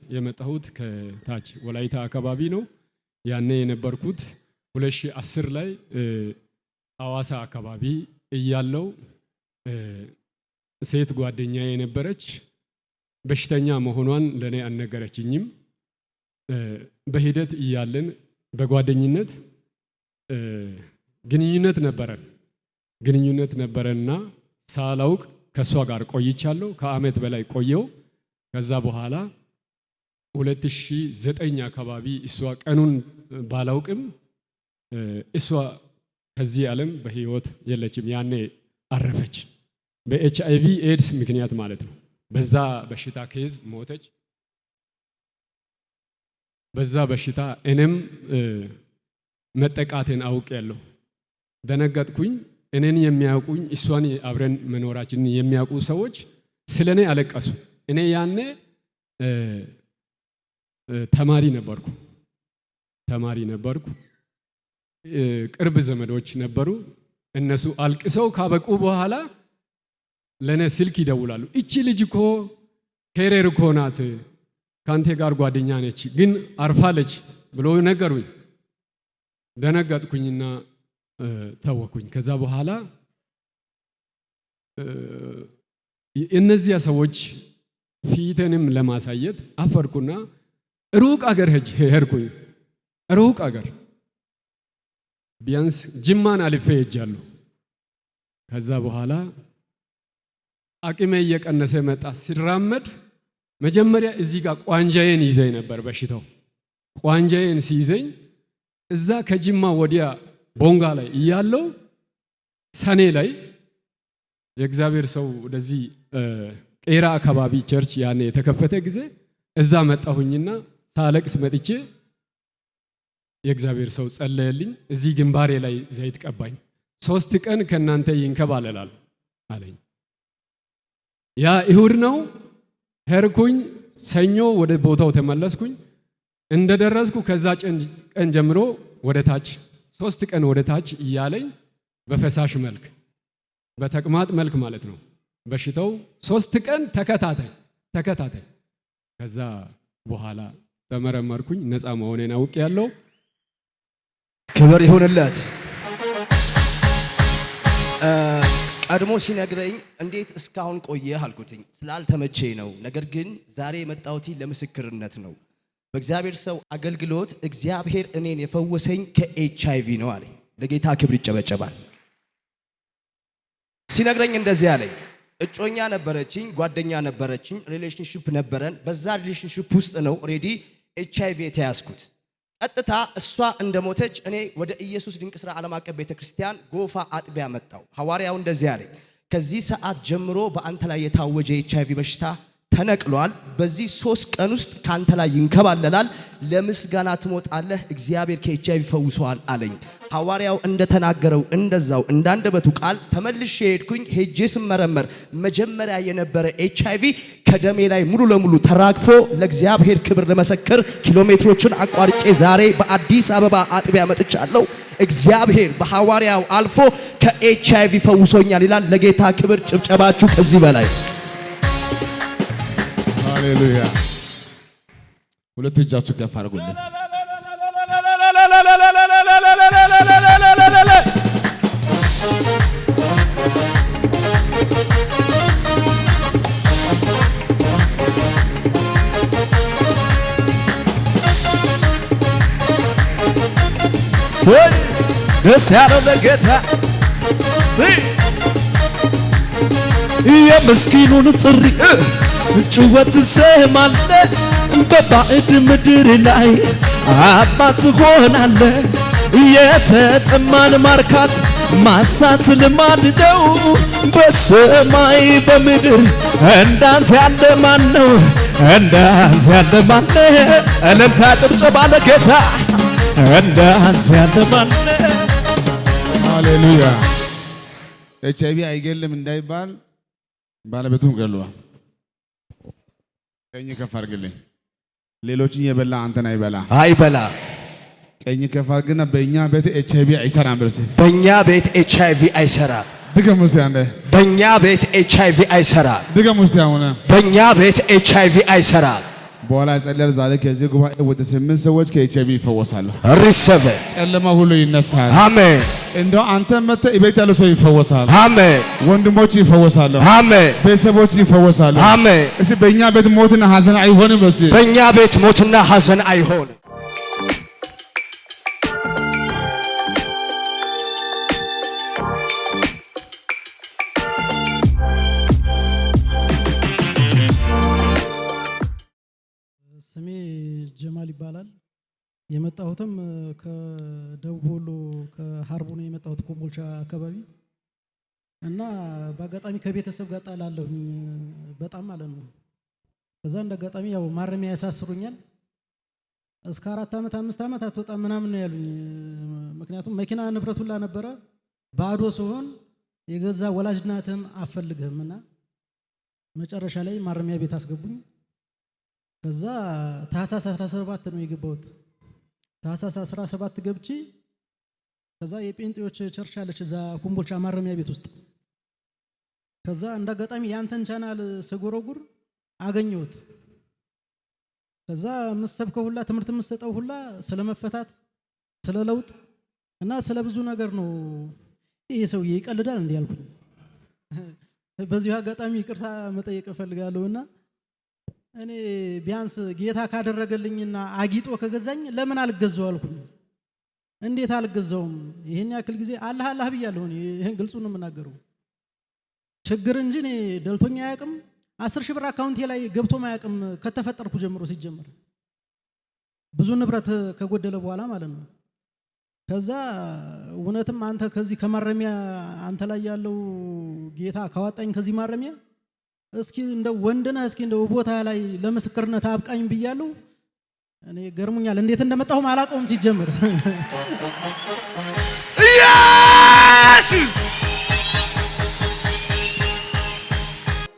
የመጣሁት ከታች ወላይታ አካባቢ ነው። ያኔ የነበርኩት 2010 ላይ ሐዋሳ አካባቢ እያለው ሴት ጓደኛዬ የነበረች በሽተኛ መሆኗን ለኔ አልነገረችኝም። በሂደት እያለን በጓደኝነት ግንኙነት ነበረና ሳላውቅ ከሷ ጋር ቆይቻለሁ። ከዓመት በላይ ቆየው። ከዛ በኋላ 2009 አካባቢ እሷ ቀኑን ባላውቅም እሷ ከዚህ ዓለም በህይወት የለችም። ያኔ አረፈች። በኤችአይቪ ኤድስ ምክንያት ማለት ነው። በዛ በሽታ ኬዝ ሞተች። በዛ በሽታ እኔም መጠቃቴን አውቄያለሁ። ደነገጥኩኝ። እኔን የሚያውቁኝ እሷን አብረን መኖራችንን የሚያውቁ ሰዎች ስለኔ አለቀሱ። እኔ ያኔ ተማሪ ነበርኩ። ቅርብ ዘመዶች ነበሩ። እነሱ አልቅሰው ካበቁ በኋላ ለኔ ስልክ ይደውላሉ። እቺ ልጅ እኮ ኬሬር እኮ ናት፣ ካንተ ጋር ጓደኛ ነች፣ ግን አርፋለች ብሎ ነገሩኝ። ደነገጥኩኝና ተወኩኝ። ከዛ በኋላ እነዚያ ሰዎች ፊትንም ለማሳየት አፈርኩና ሩቅ አገር ሄድኩኝ። ሩቅ አገር ቢያንስ ጅማን አልፌ ሄጃለሁ። ከዛ በኋላ አቅሜ እየቀነሰ መጣ። ሲራመድ መጀመሪያ እዚህ ጋር ቋንጃዬን ይዘኝ ነበር በሽታው። ቋንጃዬን ሲይዘኝ እዛ ከጅማ ወዲያ ቦንጋ ላይ እያለው ሰኔ ላይ የእግዚአብሔር ሰው ወደዚህ ቄራ አካባቢ ቸርች ያኔ የተከፈተ ጊዜ እዛ መጣሁኝና ሳለቅስ መጥቼ የእግዚአብሔር ሰው ጸለየልኝ። እዚህ ግንባሬ ላይ ዘይት ቀባኝ። 3 ቀን ከናንተ ይንከባለላል አለኝ። ያ እሁድ ነው። ሄድኩኝ። ሰኞ ወደ ቦታው ተመለስኩኝ። እንደደረስኩ ከዛ ቀን ጀምሮ ወደ ታች 3 ቀን ወደ ታች እያለኝ በፈሳሽ መልክ በተቅማጥ መልክ ማለት ነው በሽታው 3 ቀን ተከታታይ። ከዛ በኋላ ተመረመርኩኝ። ነፃ መሆኔን አውቄያለሁ። ክብር ይሁንለት። ቀድሞ ሲነግረኝ እንዴት እስካሁን ቆየህ አልኩትኝ። ስላልተመቼኝ ነው። ነገር ግን ዛሬ የመጣሁት ለምስክርነት ነው። በእግዚአብሔር ሰው አገልግሎት እግዚአብሔር እኔን የፈወሰኝ ከኤችአይቪ ነው አለኝ። ለጌታ ክብር ይጨበጨባል። ሲነግረኝ እንደዚህ አለኝ። እጮኛ ነበረችኝ፣ ጓደኛ ነበረችኝ፣ ሪሌሽንሺፕ ነበረን። በዛ ሪሌሽንሺፕ ውስጥ ነው ኦሬዲ ኤችአይቪ የተያዝኩት። ቀጥታ እሷ እንደሞተች እኔ ወደ ኢየሱስ ድንቅ ሥራ ዓለም አቀፍ ቤተክርስቲያን ጎፋ አጥቢያ መጣው። ሐዋርያው እንደዚህ አለኝ። ከዚህ ሰዓት ጀምሮ በአንተ ላይ የታወጀ ኤችአይቪ በሽታ ተነቅሏል። በዚህ 3 ቀን ውስጥ ካንተ ላይ ይንከባለላል። ለምስጋና ትሞጣለህ። እግዚአብሔር ከኤችአይቪ ፈውሷል አለኝ። ሐዋርያው እንደተናገረው እንደዛው እንዳንደበቱ ቃል ተመልሼ ሄድኩኝ። ሄጄ ስመረመር መጀመሪያ የነበረ ኤችአይቪ ከደሜ ላይ ሙሉ ለሙሉ ተራግፎ ለእግዚአብሔር ክብር ለመሰከር ኪሎሜትሮችን አቋርጬ ዛሬ በአዲስ አበባ አጥቢያ መጥቻለሁ። እግዚአብሔር በሐዋርያው አልፎ ከኤችአይቪ ፈውሶኛል ይላል። ለጌታ ክብር ጭብጨባችሁ ከዚህ በላይ ሃሌሉያ። ሁለት እጃችሁ ከፍ አድርጉልኝ። ደስ ያለው ለጌታ የምስኪኑን ጥሪ ጩኸት ትሰማለህ። በባዕድ ምድር ላይ አባት ትሆናለህ። የተጠማን ማርካት ማሳት ልማድ ነው። በሰማይ በምድር እንዳንተ ያለ ማን ነው? እንዳንተ ያለ ማን ነው? እልልታ ጭብጨባ ለጌታ እንዳንተ ያለ ማን ነው? ሃሌሉያ። ኤችአይቪ አይገልም እንዳይባል ባለቤቱም ገሏል። ቀኝ ከፍ አድርግልኝ። ሌሎችን የበላ አንተን አይበላ። ቀኝ ከፍ አድርግና በእኛ ቤት ኤችአይቪ አይሰራም ብለህ በእኛ ቤት ኤችአይቪ አይሰራም። ድገም እስቲ አንዴ። በእኛ ቤት ኤችአይቪ አይሰራም። ድገም እስቲ አሁን። በእኛ ቤት ኤችአይቪ አይሰራም። በኋላ ጸለል ዛሬ ከዚህ ጉባኤ ወደ 8 ሰዎች ከኤችአይቪ ይፈወሳሉ። ሪሰበ ጨለማ ሁሉ ይነሳል። አሜን። እንደው አንተ መተ ቤት ያለው ሰው ይፈወሳል። አሜን። ወንድሞች ይፈወሳሉ። አሜን። ቤተሰቦች ይፈወሳሉ። አሜን። እስቲ በእኛ ቤት ሞትና ሐዘን አይሆንም። እስቲ በእኛ ቤት ሞትና ሐዘን አይሆንም። ስሜ ጀማል ይባላል። የመጣሁትም ከደቡብ ወሎ ከሀርቡ ነው የመጣሁት ኮምቦልቻ አካባቢ እና በአጋጣሚ ከቤተሰብ ጋር ጣላለሁኝ በጣም ማለት ነው። ከዛ እንደ አጋጣሚ ያው ማረሚያ ያሳስሩኛል። እስከ 4 ዓመት 5 ዓመት አትወጣም ምናምን ነው ያሉኝ። ምክንያቱም መኪና ንብረት ሁላ ነበረ ባዶ ሲሆን የገዛ ወላጅ እናትህም አፈልግህምና መጨረሻ ላይ ማረሚያ ቤት አስገቡኝ። ከዛ ታህሳስ 17 ነው የገባሁት። ታህሳስ 17 ገብቼ ከዛ የጴንጤዎች ቸርች አለች እዛ ኮምቦልቻ ማረሚያ ቤት ውስጥ። ከዛ እንዳጋጣሚ ያንተን ቻናል ስጎረጉር አገኘሁት። ከዛ የምትሰብከው ሁላ ትምህርት የምትሰጠው ሁላ ስለመፈታት ስለ ለውጥ እና ስለ ብዙ ነገር ነው። ይሄ ሰውዬ ይቀልዳል እንዴ ያልኩኝ። በዚሁ አጋጣሚ ይቅርታ መጠየቅ እፈልጋለሁና እኔ ቢያንስ ጌታ ካደረገልኝና አጊጦ ከገዛኝ ለምን አልገዛው አልኩኝ። እንዴት አልገዛውም? ይሄን ያክል ጊዜ አላህ አላህ ብያለሁ። ይሄን ግልጹን ነው የምናገረው። ችግር እንጂ እኔ ደልቶኛ አያውቅም። 10,000 ብር አካውንቴ ላይ ገብቶ ማያውቅም ከተፈጠርኩ ጀምሮ ሲጀመር ብዙ ንብረት ከጎደለ በኋላ ማለት ነው። ከዛ እውነትም አንተ ከዚህ ከማረሚያ አንተ ላይ ያለው ጌታ ካወጣኝ ከዚህ ማረሚያ እስኪ እንደ ወንድና እስኪ እንደ ቦታ ላይ ለምስክርነት አብቃኝ ብያለሁ። እኔ ገርሙኛል። እንዴት እንደመጣሁ አላውቀውም ሲጀምር። ኢየሱስ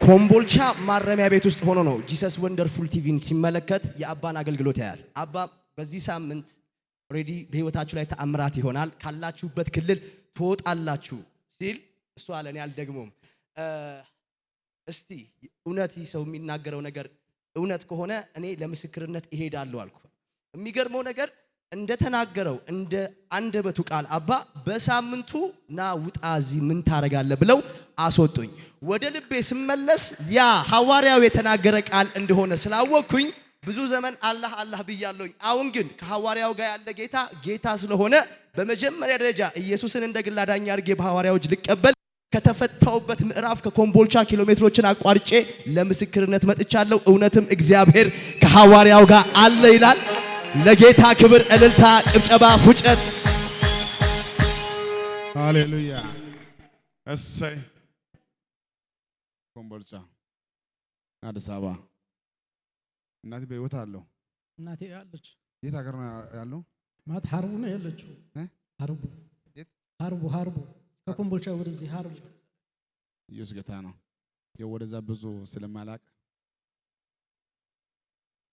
ኮምቦልቻ ማረሚያ ቤት ውስጥ ሆኖ ነው ጂሰስ ወንደርፉል ቲቪን ሲመለከት የአባን አገልግሎት ያያል። አባ በዚህ ሳምንት ኦሬዲ በህይወታችሁ ላይ ተአምራት ይሆናል፣ ካላችሁበት ክልል ትወጣላችሁ ሲል እሱ አለ። እኔ አልደግሞም። እስቲ እውነት ሰው የሚናገረው ነገር እውነት ከሆነ እኔ ለምስክርነት እሄዳለሁ አልኩ። የሚገርመው ነገር እንደተናገረው እንደ አንደበቱ ቃል አባ በሳምንቱ ና ውጣ እዚህ ምን ታረጋለህ ብለው አስወጡኝ። ወደ ልቤ ስመለስ ያ ሐዋርያው የተናገረ ቃል እንደሆነ ስላወቅኩኝ ብዙ ዘመን አላህ አላህ ብያለሁኝ። አሁን ግን ከሐዋርያው ጋር ያለ ጌታ ስለሆነ በመጀመሪያ ደረጃ ኢየሱስን እንደ ግል አዳኝ አድርጌ በሐዋርያዎች ልቀበል ከተፈታውበት ምዕራፍ ከኮምቦልቻ ኪሎሜትሮችን አቋርጬ ለምስክርነት መጥቻለሁ። እውነትም እግዚአብሔር ከሐዋርያው ጋር አለ ይላል። ለጌታ ክብር፣ እልልታ፣ ጭብጨባ፣ ፉጨት። ሃሌሉያ! እሰይ! ኮምቦልቻ አዲስ አበባ። እናቴ በህይወት አለው። እናቴ ያለች የት ሀገር ነው ያለው? ማት ሀርቡ ነው ያለችው። ሀርቡ ሀርቡ ከኮምቦልቻ ወደዚህ ሀርቡ። ኢየሱስ ጌታ ነው። የወደዛ ብዙ ስለማላቅ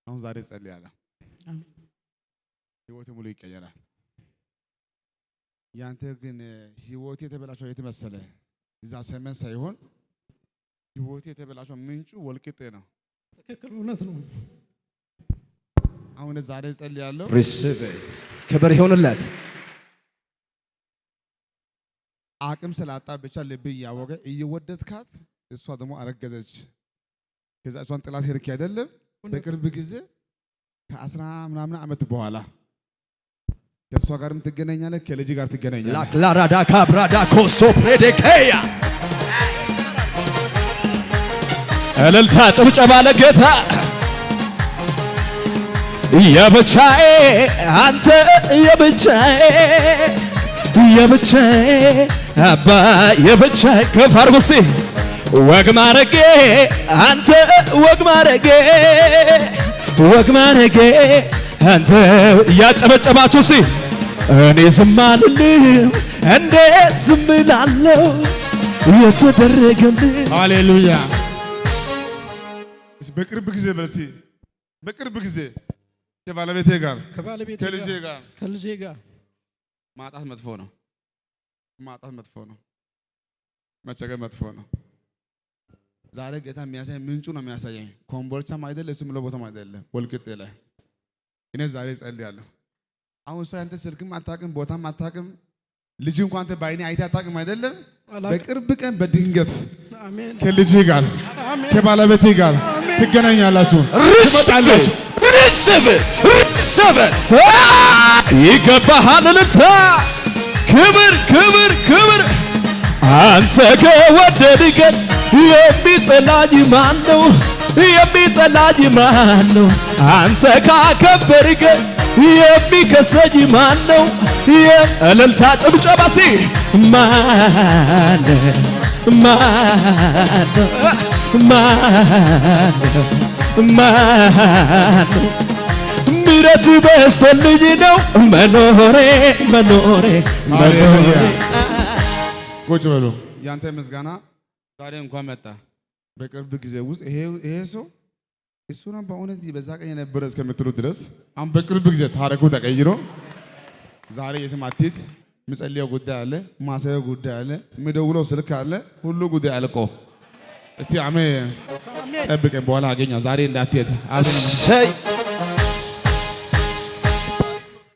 አሁን ዛሬ ጸልያለሁ። ህይወት ሙሉ ይቀየራል። ያንተ ግን ህይወት የተበላሸው የት መሰለ? እዛ ሰመን ሳይሆን ህይወት የተበላሸው ምንጩ ወልቂጤ ነው። ትክክል፣ እውነት ነው። አሁን ዛሬ ጸልያለሁ። ሪሲቭ ክብር ይሁንለት። አቅም ስላጣ ብቻ ልብ እያወቀ እየወደድካት እሷ ደግሞ አረገዘች። ከዛ እሷን ጥላት ሄድክ አይደለም? በቅርብ ጊዜ ከ10 ምናምን ዓመት በኋላ ከእሷ ጋርም ትገናኛለህ፣ ከልጅ ጋር ትገናኛለህ። ላክላራዳ ካብራዳ ኮሶ ፕሬዴኬያ እልልታ ጭብጨባ ለጌታ። የብቻዬ አንተ የብቻዬ አባ የብቻዬ ከፍ አድርጉ እስቲ። ወግ ማረጌ አንተ ወግ ማረጌ አንተ እያጨበጨባችሁ እስቲ። እኔ ዝም አልልም እንዴት ዝም እላለሁ የተደረገልኝ። ሃሌሉያ! በቅርብ ጊዜ በርሲ በቅርብ ጊዜ ከባለቤቴ ጋር ከልጄ ጋር ማጣት መጥፎ ነው። ማጣት መጥፎ ነው። መቸገር መጥፎ ነው። ዛሬ ጌታ የሚያሳይ ምንጩ ነው የሚያሳየኝ። ኮምቦልቻም አይደለም እሱ ምለው ቦታም አይደለም ወልቂጤ ላይ እኔ ዛሬ ጸልያለሁ። አሁን ሰው አንተ ስልክም አታውቅም ቦታም አታውቅም ልጅ እንኳን አንተ ባይኔ አይተህ አታውቅም አይደለም። በቅርብ ቀን በድንገት ከልጅ ጋር ከባለቤት ጋር ትገናኛላችሁ። ርስብ ይገባሃል ልታ ክብር ክብር ክብር አንተ ከወደድከኝ የሚጠላኝ ማን ነው? የሚጠላኝ ማን ነው? አንተ ካከበርከኝ የሚከሰኝ ማን ነው? የእልልታ ጭብጨባ ሲ ማን ምሕረት በዝቶልኝ ነው መኖሬ መኖሬ መኖሬ። ቁጭ በሉ። ያንተ ምስጋና ዛሬ እንኳን መጣ። በቅርብ ጊዜ ውስጥ ይሄ ሰው እሱ ነው በእውነት በዛ ቀን የነበረ እስከምትሉ ድረስ አሁን በቅርብ ጊዜ ታሪኩ ተቀይሮ ዛሬ የትም አትሂድ። የምጸልየው ጉዳይ አለ፣ ማሰየው ጉዳይ አለ፣ የምደውለው ስልክ አለ፣ ሁሉ ጉዳይ አልቆ እስቲ አሜን። ጠብቀኝ፣ በኋላ አገኛ ዛሬ እንዳትሄድ።